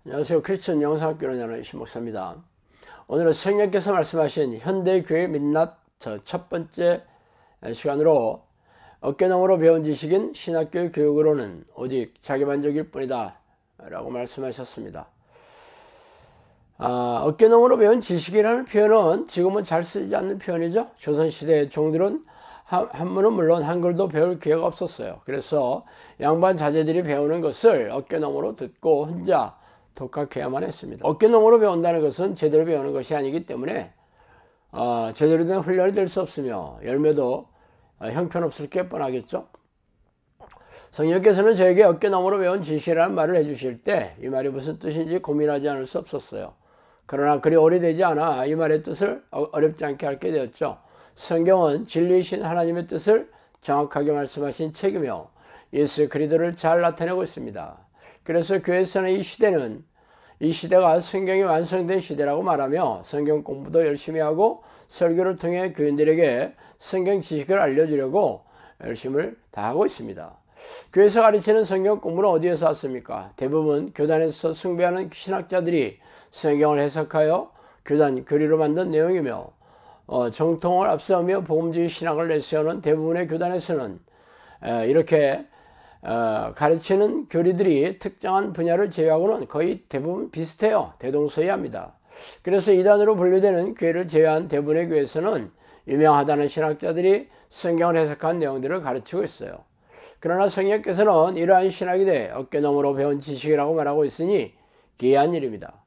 안녕하세요. 크리스천 영상학교로 연하의 신목사입니다. 오늘은 성령께서 말씀하신 현대교회 민낯 첫 번째 시간으로 어깨너머로 배운 지식인 신학교의 교육으로는 오직 자기만족일 뿐이다 라고 말씀하셨습니다. 어깨너머로 배운 지식이라는 표현은 지금은 잘 쓰지 않는 표현이죠. 조선시대의 종들은 한문은 물론 한글도 배울 기회가 없었어요. 그래서 양반 자제들이 배우는 것을 어깨너머로 듣고 혼자 독학해야만 했습니다. 어깨너머로 배운다는 것은 제대로 배우는 것이 아니기 때문에 제대로 된 훈련이 될 수 없으며 열매도 형편없을 게 뻔하겠죠. 성령께서는 저에게 어깨너머로 배운 지식이라는 말을 해주실 때 이 말이 무슨 뜻인지 고민하지 않을 수 없었어요. 그러나 그리 오래되지 않아 이 말의 뜻을 어렵지 않게 알게 되었죠. 성경은 진리이신 하나님의 뜻을 정확하게 말씀하신 책이며 예수 그리스도를 잘 나타내고 있습니다. 그래서 교회에서는 이 시대가 성경이 완성된 시대라고 말하며 성경 공부도 열심히 하고 설교를 통해 교인들에게 성경 지식을 알려주려고 열심을 다하고 있습니다. 교회에서 가르치는 성경 공부는 어디에서 왔습니까? 대부분 교단에서 숭배하는 신학자들이 성경을 해석하여 교단 교리로 만든 내용이며 정통을 앞세우며 복음주의 신학을 내세우는 대부분의 교단에서는 이렇게 가르치는 교리들이 특정한 분야를 제외하고는 거의 대부분 비슷해요. 대동소이합니다. 그래서 이단으로 분류되는 교회를 제외한 대부분의 교회에서는 유명하다는 신학자들이 성경을 해석한 내용들을 가르치고 있어요. 그러나 성령께서는 이러한 신학이 돼 어깨너머로 배운 지식이라고 말하고 있으니 기이한 일입니다.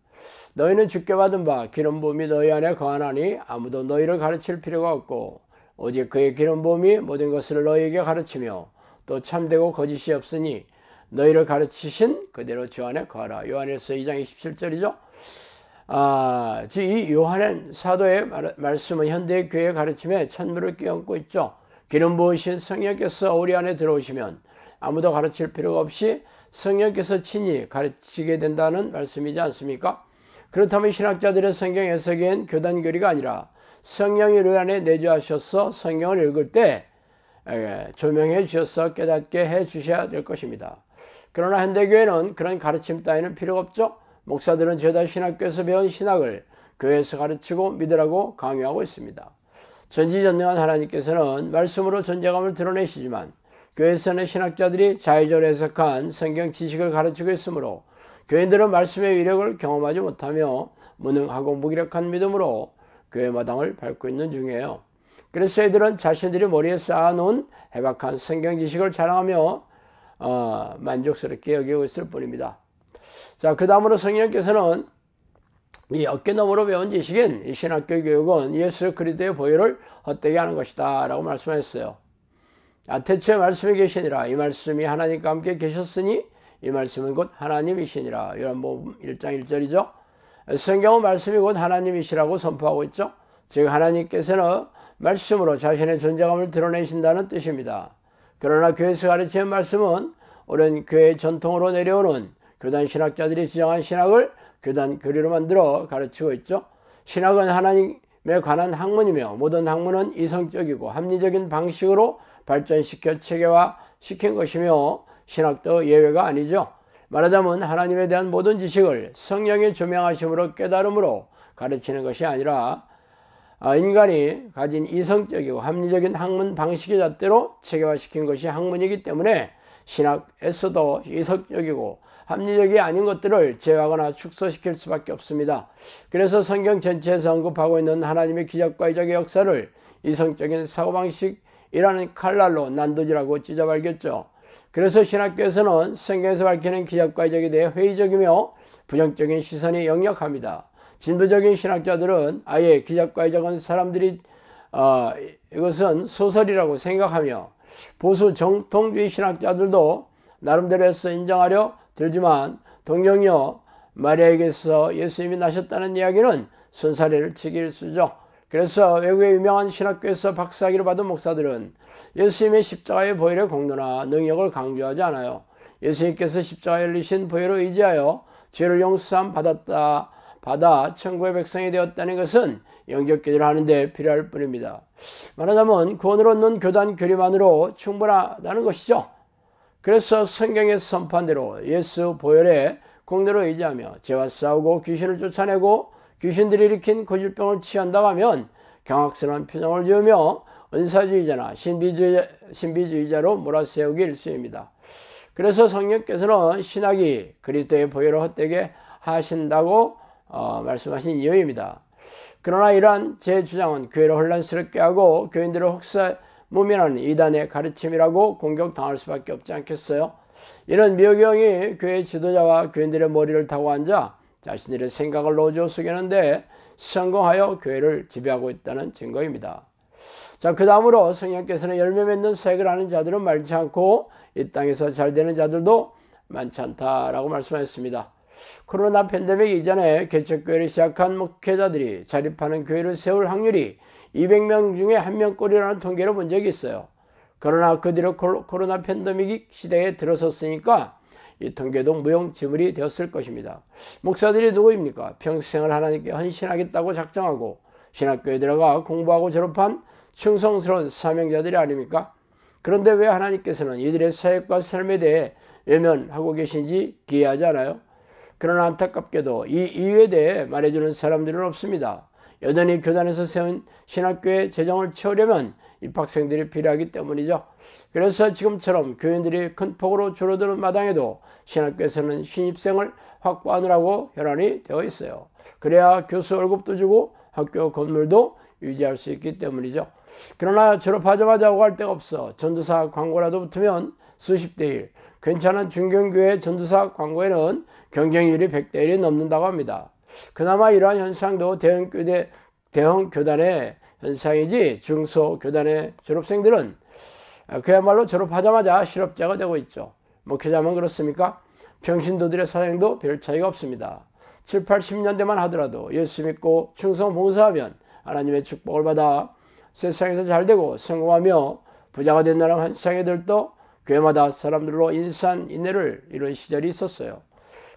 너희는 주께 받은 바 기름 부음이 너희 안에 거하나니 아무도 너희를 가르칠 필요가 없고 오직 그의 기름 부음이 모든 것을 너희에게 가르치며 또 참되고 거짓이 없으니 너희를 가르치신 그대로 주 안에 거하라. 요한일서 2장 27절이죠. 이 요한 사도의 말씀은 현대의 교회의 가르침에 찬물을 끼얹고 있죠. 기름 부으신 성령께서 우리 안에 들어오시면 아무도 가르칠 필요가 없이 성령께서 친히 가르치게 된다는 말씀이지 않습니까? 그렇다면 신학자들의 성경 해석엔 교단 교리가 아니라 성령이 우리 안에 내주하셔서 성경을 읽을 때 조명해 주셔서 깨닫게 해 주셔야 될 것입니다. 그러나 현대교회는 그런 가르침 따위는 필요가 없죠. 목사들은 죄다 신학교에서 배운 신학을 교회에서 가르치고 믿으라고 강요하고 있습니다. 전지전능한 하나님께서는 말씀으로 존재감을 드러내시지만 교회에서는 신학자들이 자의적으로 해석한 성경 지식을 가르치고 있으므로 교인들은 말씀의 위력을 경험하지 못하며 무능하고 무기력한 믿음으로 교회 마당을 밟고 있는 중이에요. 그래서 애들은 자신들이 머리에 쌓아놓은 해박한 성경 지식을 자랑하며 만족스럽게 여기고 있을 뿐입니다. 자, 그 다음으로 성령께서는 이 어깨너머로 배운 지식인 이 신학교 교육은 예수 그리스도의 보혈을 헛되게 하는 것이다 라고 말씀하셨어요. 태초에 말씀이 계시니라. 이 말씀이 하나님과 함께 계셨으니 이 말씀은 곧 하나님이시니라. 요한복음 1장 1절이죠. 성경은 말씀이 곧 하나님이시라고 선포하고 있죠. 즉 하나님께서는 말씀으로 자신의 존재감을 드러내신다는 뜻입니다. 그러나 교회에서 가르치는 말씀은 오랜 교회의 전통으로 내려오는 교단 신학자들이 지정한 신학을 교단 교리로 만들어 가르치고 있죠. 신학은 하나님에 관한 학문이며 모든 학문은 이성적이고 합리적인 방식으로 발전시켜 체계화시킨 것이며 신학도 예외가 아니죠. 말하자면 하나님에 대한 모든 지식을 성령의 조명하심으로 깨달음으로 가르치는 것이 아니라 인간이 가진 이성적이고 합리적인 학문 방식의 잣대로 체계화시킨 것이 학문이기 때문에 신학에서도 이성적이고 합리적이 아닌 것들을 제어하거나 축소시킬 수밖에 없습니다. 그래서 성경 전체에서 언급하고 있는 하나님의 기적과 이적의 역사를 이성적인 사고방식이라는 칼날로 난도질하고 찢어발겼죠. 그래서 신학교에서는 성경에서 밝히는 기적과 이적에 대해 회의적이며 부정적인 시선이 역력합니다. 진보적인 신학자들은 아예 기적과 이적은 사람들이 이것은 소설이라고 생각하며, 보수 정통주의 신학자들도 나름대로 해서 인정하려 들지만 동경여 마리아에게서 예수님이 나셨다는 이야기는 손사래를 치기 일쑤죠. 그래서 외국의 유명한 신학교에서 박사학위를 받은 목사들은 예수님의 십자가의 보혈의 공로나 능력을 강조하지 않아요. 예수님께서 십자가에 흘리신 보혈을 의지하여 죄를 용서함 받아 천국의 백성이 되었다는 것은 영적 교제를 하는데 필요할 뿐입니다. 말하자면 구원을 얻는 교단 교리만으로 충분하다는 것이죠. 그래서 성경의 선포한 대로 예수 보혈의 공로를 의지하며 죄와 싸우고 귀신을 쫓아내고 귀신들이 일으킨 고질병을 치유한다고 하면 경악스러운 표정을 지으며 은사주의자나 신비주의자로 몰아세우기 일쑤입니다. 그래서 성령께서는 신학이 그리스도의 보혈을 헛되게 하신다고 말씀하신 이유입니다. 그러나 이러한 제 주장은 교회를 혼란스럽게 하고 교인들을 혹사무민하는 이단의 가르침이라고 공격당할 수밖에 없지 않겠어요? 이는 미호경이 교회 지도자와 교인들의 머리를 타고 앉아 자신들의 생각을 노조 속이는데 성공하여 교회를 지배하고 있다는 증거입니다. 자, 그 다음으로 성령께서는 열매 맺는 사역을 하는 자들은 많지 않고 이 땅에서 잘 되는 자들도 많지 않다라고 말씀하셨습니다. 코로나 팬데믹 이전에 개척교회를 시작한 목회자들이 자립하는 교회를 세울 확률이 200명 중에 1명꼴이라는 통계를 본 적이 있어요. 그러나 그 뒤로 코로나 팬데믹 시대에 들어섰으니까 이 통계도 무용지물이 되었을 것입니다. 목사들이 누구입니까? 평생을 하나님께 헌신하겠다고 작정하고 신학교에 들어가 공부하고 졸업한 충성스러운 사명자들이 아닙니까? 그런데 왜 하나님께서는 이들의 사역과 삶에 대해 외면하고 계신지 기이하지 않아요? 그러나 안타깝게도 이 이유에 대해 말해주는 사람들은 없습니다. 여전히 교단에서 세운 신학교의 재정을 채우려면 입학생들이 필요하기 때문이죠. 그래서 지금처럼 교인들이 큰 폭으로 줄어드는 마당에도 신학교에서는 신입생을 확보하느라고 혈안이 되어 있어요. 그래야 교수 월급도 주고 학교 건물도 유지할 수 있기 때문이죠. 그러나 졸업하자마자 오갈 데가 없어 전도사 광고라도 붙으면 수십 대 1, 괜찮은 중견교회 전도사 광고에는 경쟁률이 100대 1이 넘는다고 합니다. 그나마 이러한 현상도 대형 교단의 현상이지 중소교단의 졸업생들은 그야말로 졸업하자마자 실업자가 되고 있죠. 목회자만 그렇습니까? 평신도들의 사역도 별 차이가 없습니다. 7, 80년대만 하더라도 예수 믿고 충성 봉사하면 하나님의 축복을 받아 세상에서 잘되고 성공하며 부자가 된다는 환상애들도 교회마다 사람들로 인산인해를 이룬 시절이 있었어요.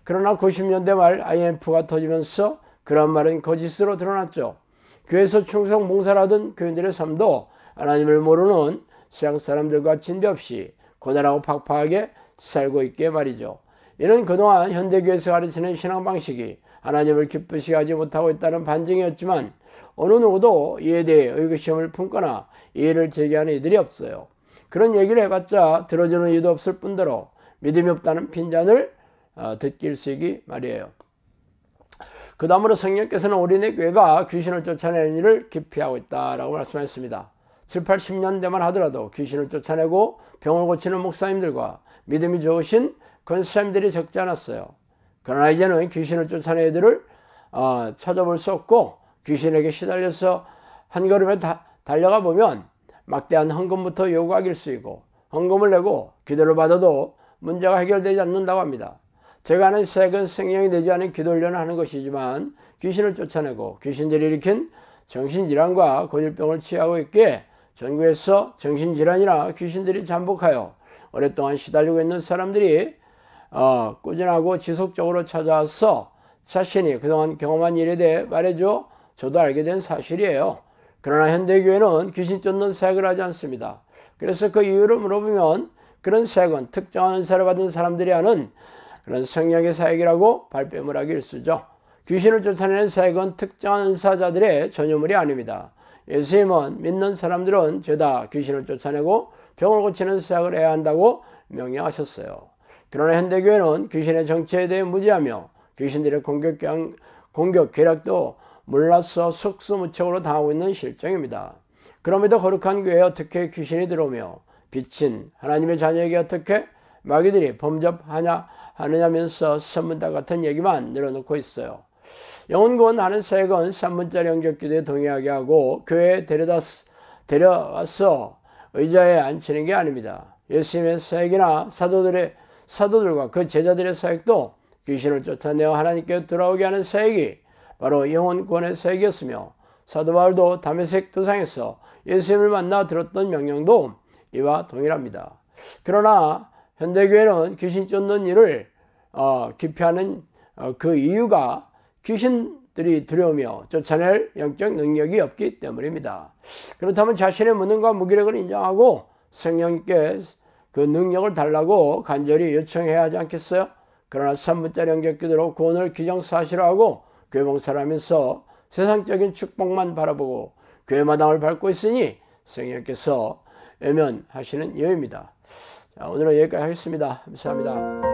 그러나 90년대 말 IMF가 터지면서 그런 말은 거짓으로 드러났죠. 교회에서 충성 봉사를 하던 교인들의 삶도 하나님을 모르는 세상 사람들과 진배 없이 고단하고 팍팍하게 살고 있게 말이죠. 이는 그동안 현대교회에서 가르치는 신앙 방식이 하나님을 기쁘시게 하지 못하고 있다는 반증이었지만 어느 누구도 이에 대해 의구심을 품거나 이해를 제기하는 이들이 없어요. 그런 얘기를 해봤자 들어주는 이유도 없을 뿐더러 믿음이 없다는 핀잔을 듣기 일쑤이기 말이에요. 그 다음으로 성령께서는 우리네 교회가 귀신을 쫓아내는 일을 기피하고 있다라고 말씀하셨습니다. 7, 80년대만 하더라도 귀신을 쫓아내고 병을 고치는 목사님들과 믿음이 좋으신 권사님들이 적지 않았어요. 그러나 이제는 귀신을 쫓아내는 이들을 찾아볼 수 없고 귀신에게 시달려서 한 걸음에 달려가 보면 막대한 헌금부터 요구하기 일쑤이고 헌금을 내고 기도를 받아도 문제가 해결되지 않는다고 합니다. 제가 하는 색은 성령이 내지 않은 기도 훈련을 하는 것이지만 귀신을 쫓아내고 귀신들이 일으킨 정신질환과 고질병을 치유하고 있기에 전국에서 정신질환이나 귀신들이 잠복하여 오랫동안 시달리고 있는 사람들이 꾸준하고 지속적으로 찾아와서 자신이 그동안 경험한 일에 대해 말해줘 저도 알게 된 사실이에요. 그러나 현대교회는 귀신 쫓는 사역을 하지 않습니다. 그래서 그 이유를 물어보면 그런 사역은 특정한 은사를 받은 사람들이 하는 그런 성령의 사역이라고 발뺌을 하기 일쑤죠. 귀신을 쫓아내는 사역은 특정한 은사자들의 전유물이 아닙니다. 예수님은 믿는 사람들은 죄다 귀신을 쫓아내고 병을 고치는 사역을 해야 한다고 명령하셨어요. 그러나 현대교회는 귀신의 정체에 대해 무지하며 귀신들의 공격 계략도 몰라서 속수무책으로 당하고 있는 실정입니다. 그럼에도 거룩한 교회에 어떻게 귀신이 들어오며 빛인 하나님의 자녀에게 어떻게 마귀들이 범접하느냐면서 선문답 같은 얘기만 늘어놓고 있어요. 영혼구원 하는 사역은 산문자리 영접기도에 동의하게 하고 교회에 데려와서 의자에 앉히는 게 아닙니다. 예수님의 사역이나 사도들과 그 제자들의 사역도 귀신을 쫓아내어 하나님께 돌아오게 하는 사역이 바로 영혼구원의 사역이었으며 사도 바울도 다메섹 도상에서 예수님을 만나 들었던 명령도 이와 동일합니다. 그러나 현대교회는 귀신 쫓는 일을 기피하는 그 이유가 귀신들이 두려우며 쫓아낼 영적 능력이 없기 때문입니다. 그렇다면 자신의 무능과 무기력을 인정하고 성령께 그 능력을 달라고 간절히 요청해야 하지 않겠어요? 그러나 산문자리 영접기도로 구원을 기정사실화하고 교회 봉사를 하면서 세상적인 축복만 바라보고 교회 마당을 밟고 있으니 성령께서 외면하시는 이유입니다. 자, 오늘은 여기까지 하겠습니다. 감사합니다.